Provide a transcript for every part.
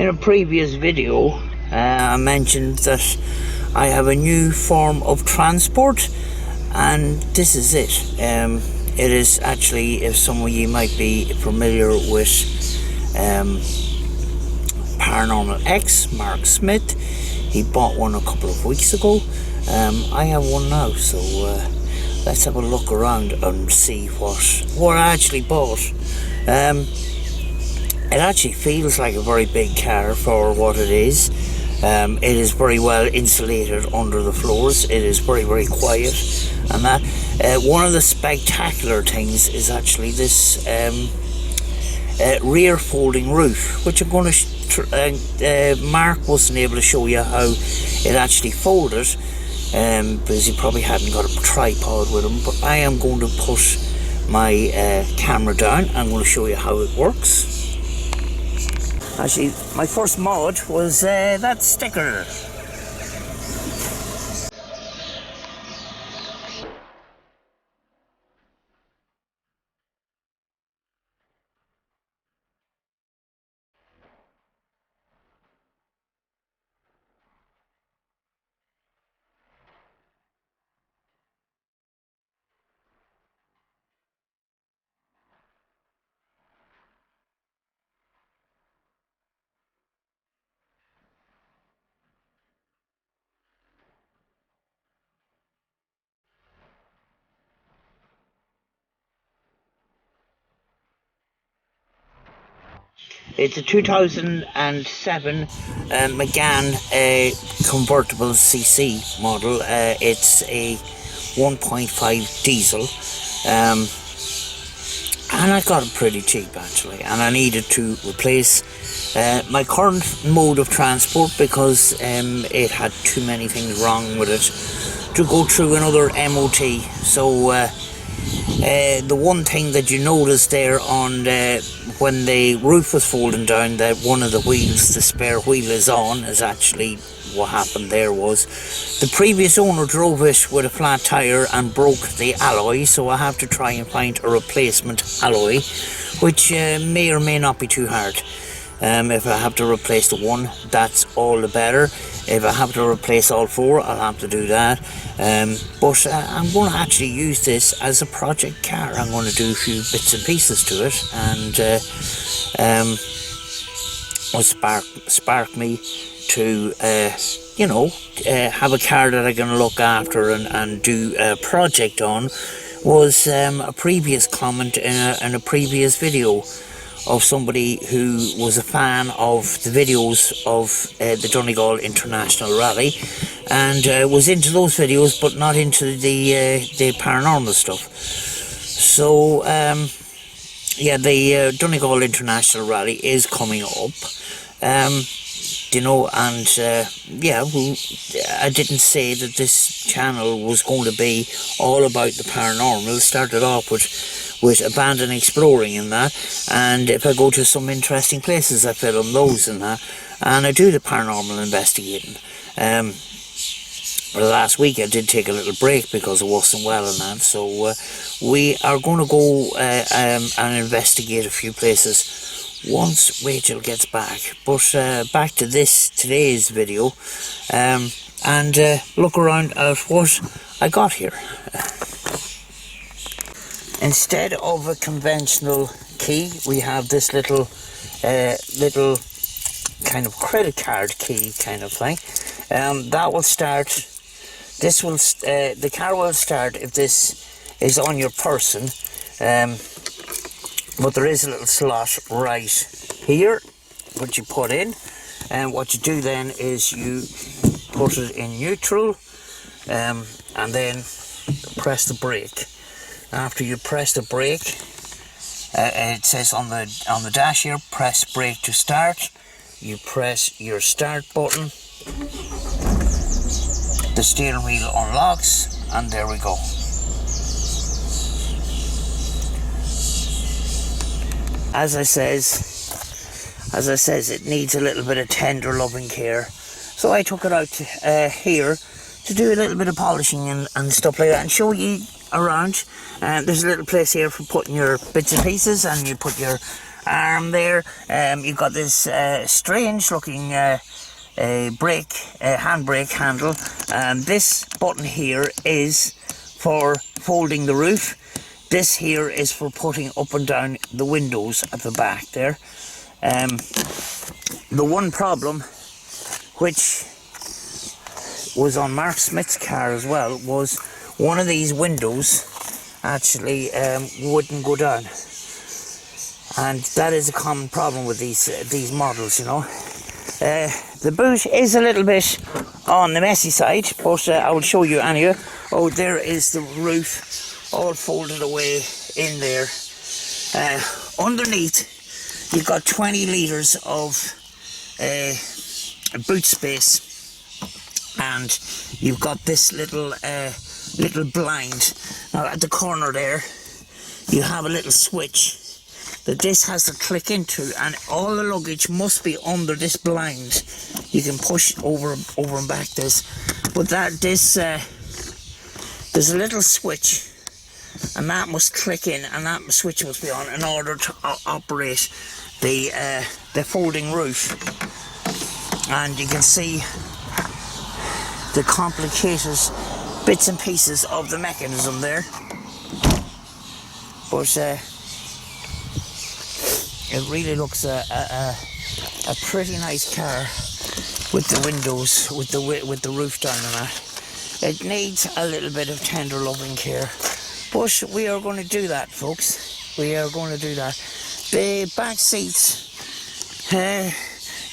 In a previous video, I mentioned that I have a new form of transport, and this is it. It is actually, if some of you might be familiar with Paranormal X, Mark Smith, he bought one a couple of weeks ago. I have one now, so let's have a look around and see what I actually bought. It actually feels like a very big car for what it is. It is very well insulated under the floors. It is very, very quiet, and that one of the spectacular things is actually this rear folding roof, which I'm going to Mark wasn't able to show you how it actually folded because he probably hadn't got a tripod with him, but I am going to put my camera down. I'm going to show you how it works. Actually, my first mod was that sticker. It's a 2007 Megane Convertable CC model. It's a 1.5 diesel, and I got it pretty cheap actually, and I needed to replace my current mode of transport because it had too many things wrong with it to go through another MOT. So the one thing that you noticed there on when the roof was folding down, that one of the wheels, the spare wheel is on, is actually what happened there was the previous owner drove it with a flat tire and broke the alloy, so I have to try and find a replacement alloy, which may or may not be too hard. If I have to replace the one, that's all the better. If I have to replace all four, I'll have to do that. But I'm going to actually use this as a project car. I'm going to do a few bits and pieces to it, and will spark me to have a car that I can look after and do a project on. Was a previous comment in a previous video of somebody who was a fan of the videos of the Donegal International Rally, and was into those videos but not into the paranormal stuff. So yeah, the Donegal International Rally is coming up, and yeah, I didn't say that this channel was going to be all about the paranormal. It started off with abandoned exploring and that, and if I go to some interesting places, I film those and that, and I do the paranormal investigating. Last week I did take a little break because I wasn't well and that, so we are going to go and investigate a few places once Rachel gets back. But back to today's video, and look around at what I got here. Instead of a conventional key, we have this little kind of credit card key kind of thing. That will start. The car will start if this is on your person. But there is a little slot right here, which you put in, and what you do then is you put it in neutral, and then press the brake. After you press the brake, it says on the dash here, press brake to start. You press your start button, the steering wheel unlocks, and there we go. As I says, it needs a little bit of tender loving care, so I took it out here to do a little bit of polishing and stuff like that, and show you around. There's a little place here for putting your bits and pieces, and you put your arm there. You've got this strange looking handbrake handle, and this button here is for folding the roof. This here is for putting up and down the windows at the back there. The one problem, which was on Mark Smith's car as well, was one of these windows actually wouldn't go down, and that is a common problem with these models, you know. The boot is a little bit on the messy side, but I will show you anyway. Oh, there is the roof all folded away in there. Underneath, you've got 20 litres of boot space, and you've got this little blind. Now at the corner there, you have a little switch that this has to click into, and all the luggage must be under this blind. You can push over and back this, but there's a little switch, and that must click in, and that switch must be on in order to operate the folding roof. And you can see the complicated bits and pieces of the mechanism there, but it really looks a pretty nice car with the windows, with the roof down and that. It needs a little bit of tender loving care, but we are going to do that, folks. We are going to do that. The back seats,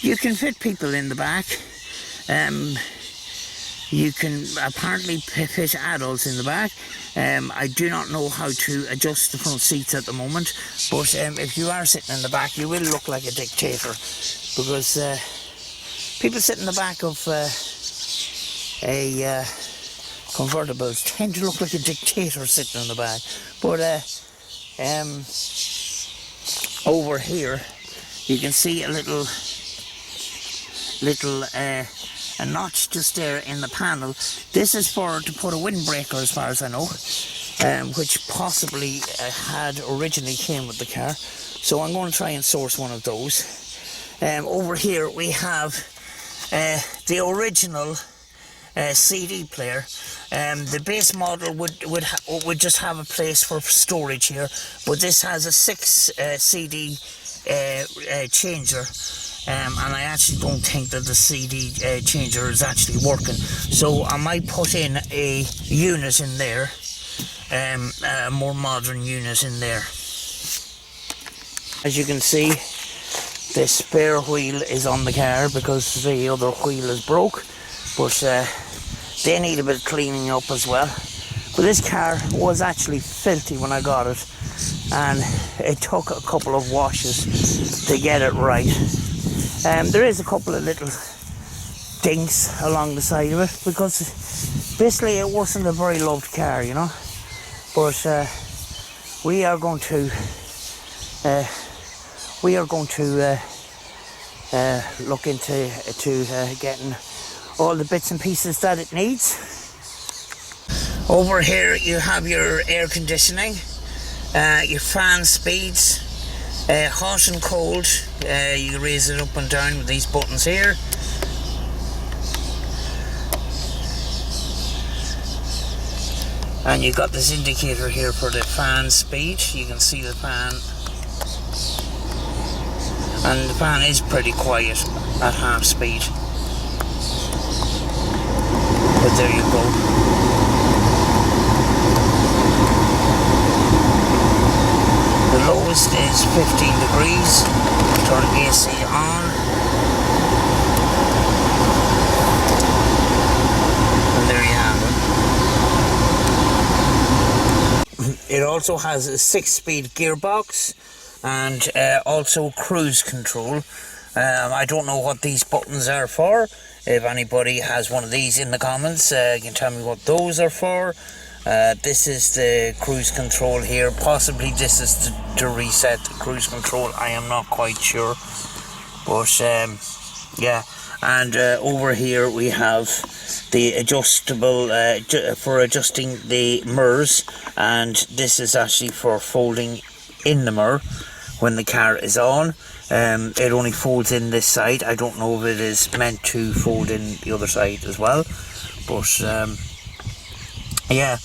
you can fit people in the back. You can apparently fit adults in the back. I do not know how to adjust the front seats at the moment, but if you are sitting in the back, you will look like a dictator, because people sitting in the back of convertibles tend to look like a dictator sitting in the back. But over here, you can see a little a notch just there in the panel. This is to put a windbreaker, as far as I know, which possibly originally came with the car. So I'm going to try and source one of those. Over here we have the original CD player. The base model would just have a place for storage here, but this has a 6 CD changer. And I actually don't think that the CD changer is actually working. So I might put in a unit in there, a more modern unit in there. As you can see, the spare wheel is on the car because the other wheel is broke, but they need a bit of cleaning up as well. But this car was actually filthy when I got it, and it took a couple of washes to get it right. There is a couple of little dinks along the side of it, because basically it wasn't a very loved car, you know. But we are going to look into getting all the bits and pieces that it needs. Over here you have your air conditioning, your fan speeds, hot and cold. You raise it up and down with these buttons here. And you've got this indicator here for the fan speed. You can see the fan, and the fan is pretty quiet at half speed, but there you go. The lowest is 15 degrees. Turn AC on, and there you have it. It also has a 6-speed gearbox, and also cruise control. I don't know what these buttons are for. If anybody has one of these in the comments, you can tell me what those are for. This is the cruise control here. Possibly this is to reset the cruise control. I am not quite sure. But yeah, and over here we have the adjustable for adjusting the mirrors, and this is actually for folding in the mirror, when the car is on. It only folds in this side. I don't know if it is meant to fold in the other side as well, but yeah,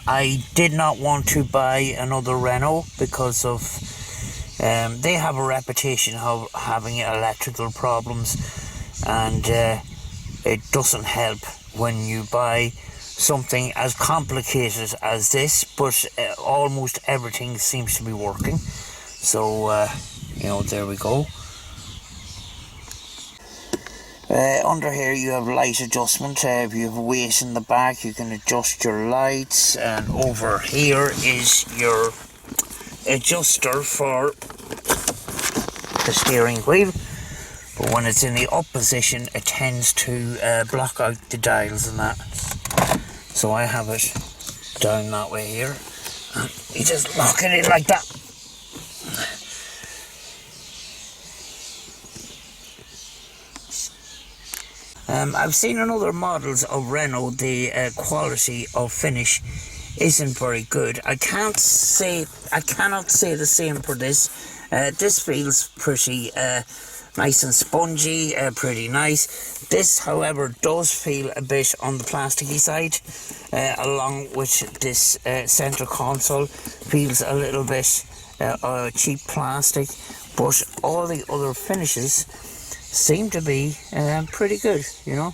I did not want to buy another Renault because of they have a reputation of having electrical problems, and it doesn't help when you buy something as complicated as this, but almost everything seems to be working. So you know, there we go. Under here you have light adjustment. If you have weight in the back, you can adjust your lights, and over here is your adjuster for the steering wheel. But when it's in the up position, it tends to block out the dials and that. So I have it down that way here, and you just lock it in like that. I've seen in other models of Renault the quality of finish isn't very good. I cannot say the same for this. This feels pretty nice and spongy, pretty nice. This, however, does feel a bit on the plasticky side, along with this center console feels a little bit cheap plastic, but all the other finishes seem to be pretty good, you know.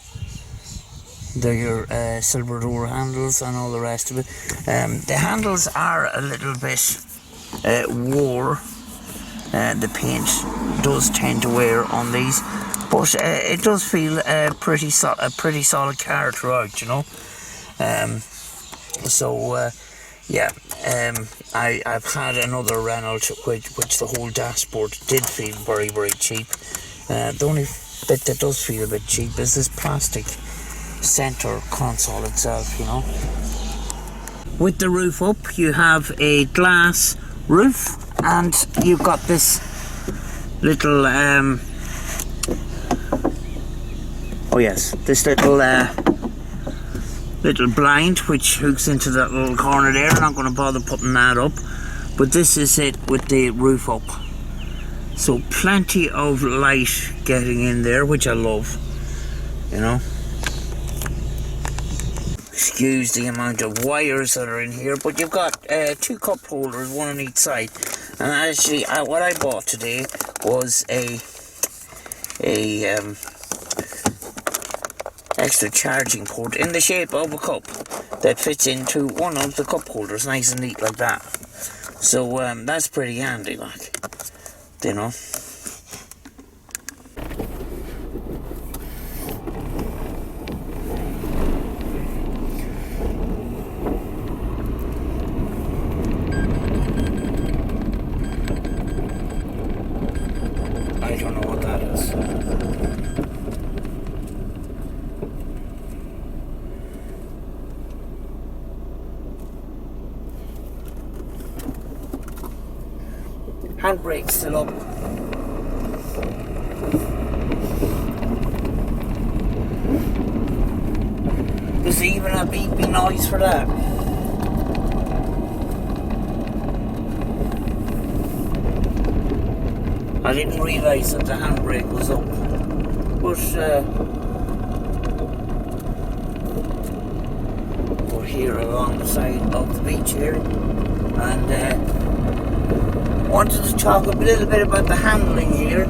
They're your silver door handles and all the rest of it. The handles are a little bit wore. The paint does tend to wear on these, but it does feel a pretty solid car throughout, you know. Yeah, I've had another Renault which the whole dashboard did feel very, very cheap. The only bit that does feel a bit cheap is this plastic center console itself, you know. With the roof up, you have a glass roof, and you've got this little this little blind which hooks into that little corner there. I'm not going to bother putting that up, but this is it with the roof up. So plenty of light getting in there, which I love, you know. Excuse the amount of wires that are in here, but you've got two cup holders, one on each side. And actually, what I bought today was a extra charging port in the shape of a cup that fits into one of the cup holders, nice and neat like that. So that's pretty handy, like, you know. I don't know what that is. Handbrake still up. There's even a beeping noise for that. I didn't realise that the handbrake was up, but we're here along the side of the beach here, and wanted to talk a little bit about the handling here.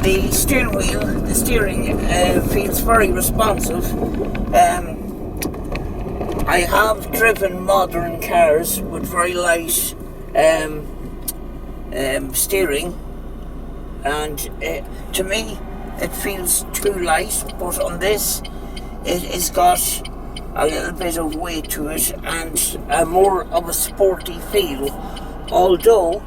The steering wheel, the steering feels very responsive. I have driven modern cars with very light steering, and to me it feels too light, but on this it has got a little bit of weight to it and more of a sporty feel, although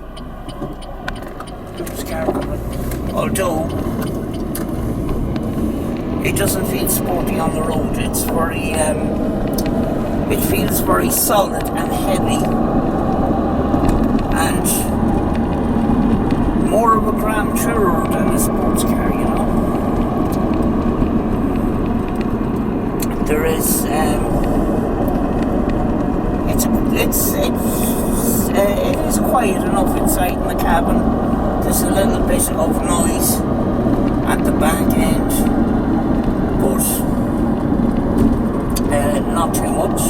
it doesn't feel sporty on the road. It's very it feels very solid and heavy, and more of a Grand Tourer than a sports car, you know. There is cabin. There's a little bit of noise at the back end, but not too much.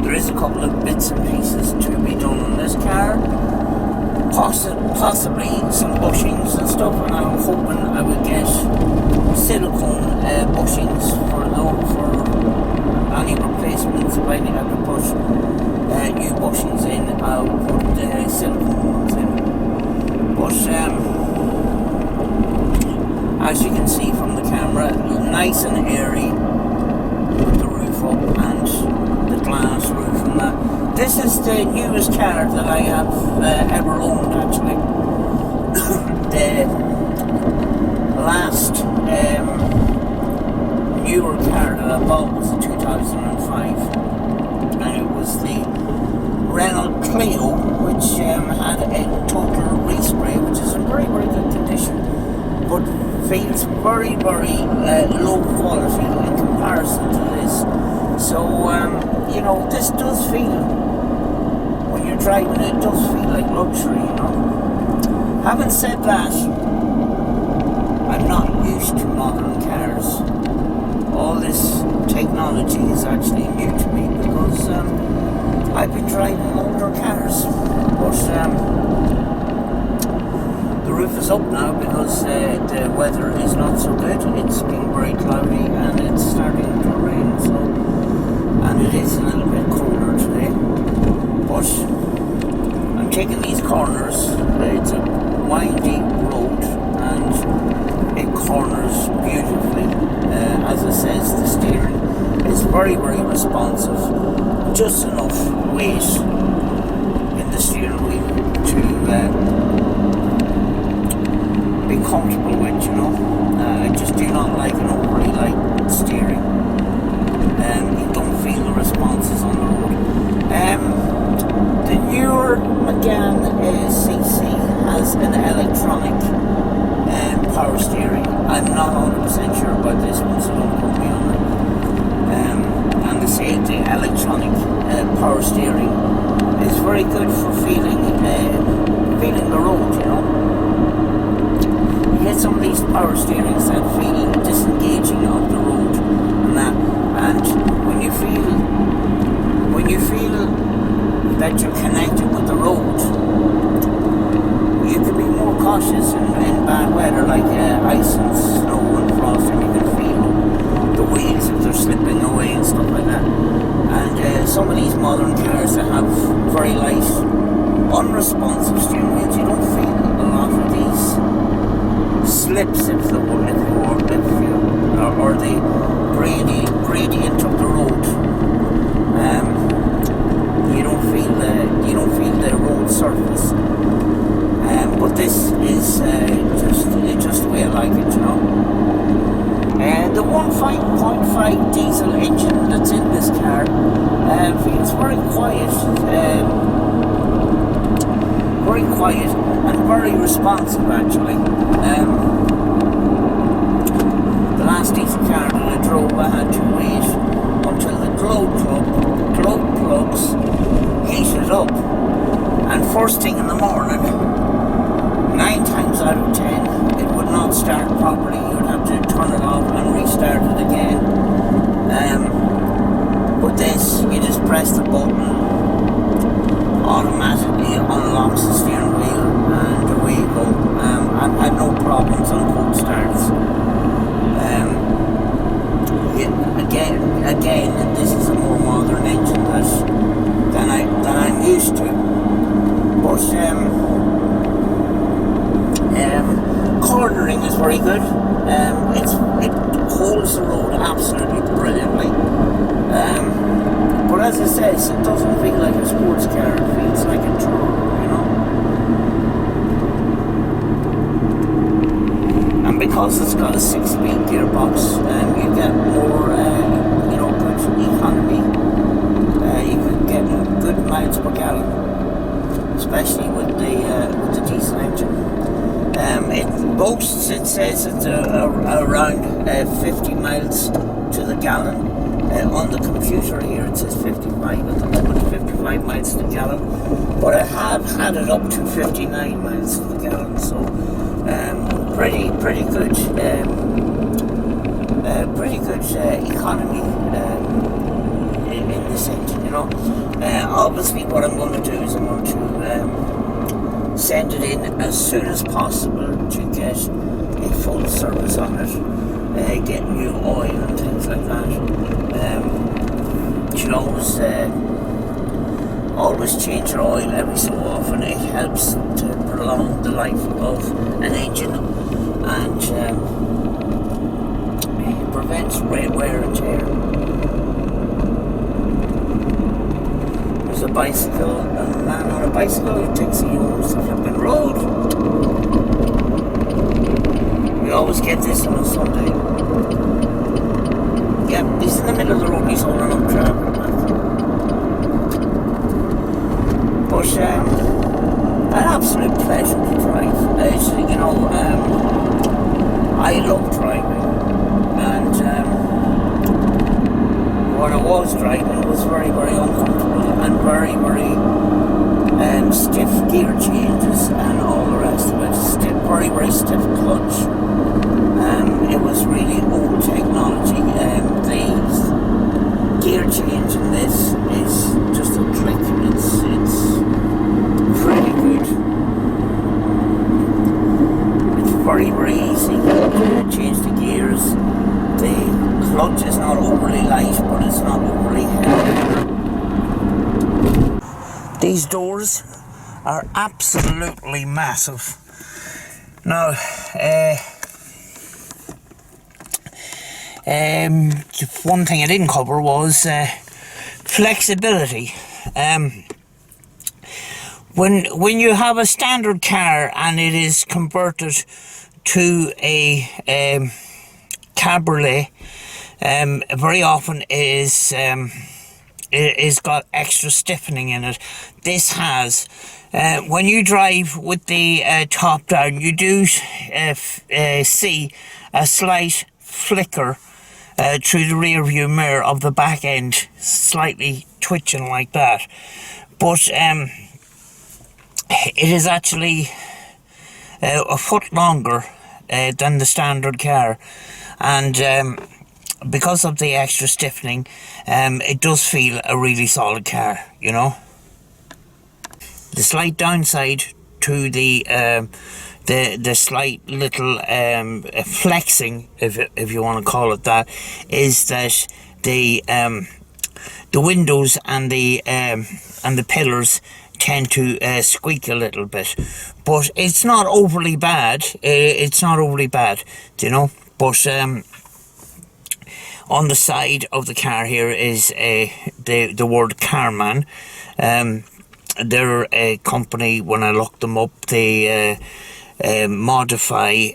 There is a couple of bits and pieces to be done on this car, possibly some bushings and stuff, and I'm hoping I would get silicone bushings for any replacements. If I have to put new bushings in, I'll put silicone ones in. But as you can see from the camera, nice and airy with the roof up and the glass roof and that. This is the newest car that I have ever owned, actually. The last newer car that I bought was a 2005, and it was the Renault Clio, which had a total respray, which is in very, very good condition, but feels very, very low quality in comparison to this. So, you know, this does feel, when you're driving it, does feel like luxury, you know. Having said that, I'm not used to modern cars. All this technology is actually new to me because I've been driving older cars. But the roof is up now because the weather is not so good. It's been very cloudy and it's starting to rain, so, and it is a little bit colder today. But I'm taking these corners. It's a windy road and it corners beautifully. As it says, the steering is very, very responsive. Just enough weight in the steering wheel to be comfortable with, you know. I just do not like an overly light steering. You don't feel the responses on the road. The newer Megane CC has an electronic power steering. I'm not 100% sure about this one, so don't quote me on it. And they say the electronic power steering is very good for feeling the road, you know. You get some of these power steerings that feel disengaging of the road and that, and when you feel that you're connected with the road, you can be more cautious in bad weather, like ice and snow and frost, and you can feel the wheels if they're slipping away and stuff like that. And some of these modern cars that have very light, unresponsive steering wheels, you don't feel a lot of these slips or the gradient of the road. You don't feel the road surface. But this is just the way I like it, you know. The 1.5 diesel engine that's in this car feels very quiet and very responsive, actually. The last diesel car that I drove, I had to wait until the globe plugs heated up, and first thing in the morning, 9 times out of 10 it would not start properly. You would have to turn it off and restart it again. But this, you just press the button, automatically unlocks the steering wheel, and away you go. I've had no problems on cold starts. Again, this is a more modern engine than I'm used to. But cornering is very good. It holds the road absolutely brilliantly. But as it says, it doesn't feel like a sports car. It feels like a tour, you know. And because it's got a 6-speed gearbox, you get more, good economy. You can get good miles per gallon, especially with the diesel engine. It boasts, it says it's around 50 miles to the gallon. On the computer here it says 55 at the moment, 55 miles to the gallon, but I have had it up to 59 miles to the gallon, so pretty good economy in this engine, you know. Obviously what I'm going to do is I'm going to send it in as soon as possible to get a full service on it, get new oil and things like that. You should always change your oil every so often. It helps to prolong the life of an engine, and it prevents wear and tear. There's a bicycle, a man on a bicycle who takes a use the flipping road. We always get this on a Sunday. Yeah, he's in the middle of the road, he's holding up traffic. But an absolute pleasure to drive. You know, I love driving, and what I was driving was very uncomfortable and very stiff gear changes and all the rest of it. Very stiff clutch. It was really old technology. The gear change in this is just a click. It's pretty good. It's very easy to change the gears. The clutch is not overly light, but it's not overly heavy. These doors are absolutely massive. Now, one thing I didn't cover was flexibility. When you have a standard car and it is converted to a cabriolet, very often it is got extra stiffening in it. This has. When you drive with the top down, you do see a slight flicker through the rear view mirror of the back end, slightly twitching like that. But it is actually a foot longer than the standard car, and because of the extra stiffening, it does feel a really solid car, you know. The slight downside to the slight little flexing, if you want to call it that, is that the windows and the pillars tend to squeak a little bit, but it's not overly bad. It's not overly bad, you know. But on the side of the car here is the word Carman. They're a company. When I looked them up, they modify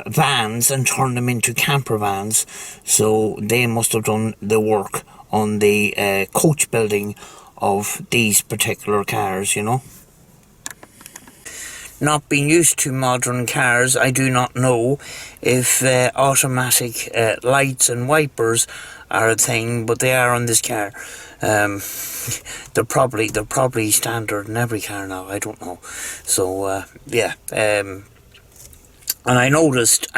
vans and turn them into camper vans. So they must have done the work on the coach building of these particular cars, you know. Not being used to modern cars, I do not know if automatic lights and wipers are a thing, but they are on this car. They're probably standard in every car now. I don't know. So yeah. And I noticed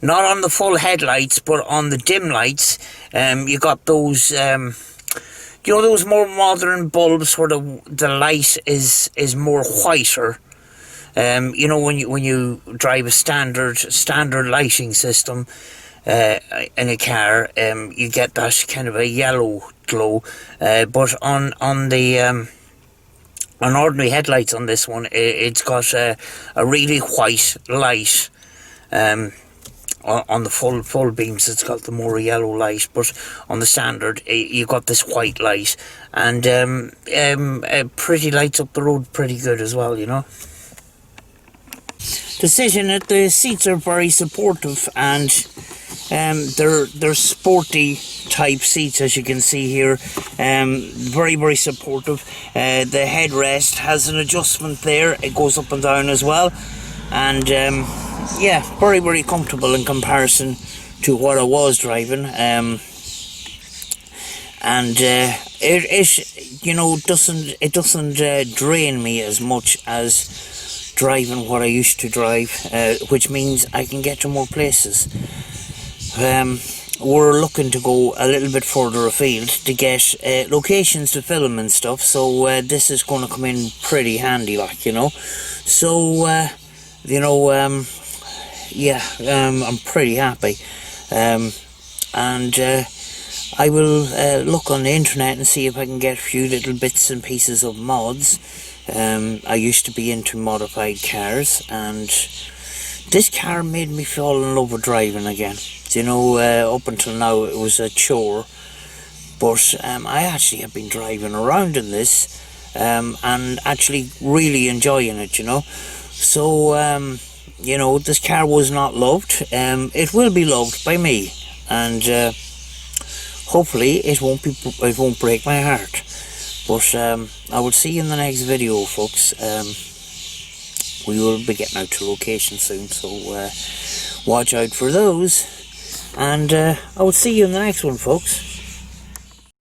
not on the full headlights, but on the dim lights, you got those you know, those more modern bulbs where the light is more whiter. You know, when you drive a standard lighting system in a car, you get that kind of a yellow glow. But on ordinary headlights on this one, it's got a really white light. On the full beams, it's got the more yellow light, but on the standard, you got this white light, and pretty lights up the road pretty good as well, you know. The seats are very supportive, and they're sporty type seats, as you can see here. Very supportive. The headrest has an adjustment there. It goes up and down as well, and yeah, very comfortable in comparison to what I was driving. and it doesn't drain me as much as driving what I used to drive, which means I can get to more places. We're looking to go a little bit further afield to get locations to film and stuff, so this is going to come in pretty handy, like, so I'm pretty happy, and I will look on the internet and see if I can get a few little bits and pieces of mods. I used to be into modified cars, and this car made me fall in love with driving again. Up until now it was a chore, but I actually have been driving around in this and actually really enjoying it, So, this car was not loved. It will be loved by me, and hopefully it won't break my heart. But I will see you in the next video, folks. We will be getting out to location soon, so watch out for those. And I will see you in the next one, folks.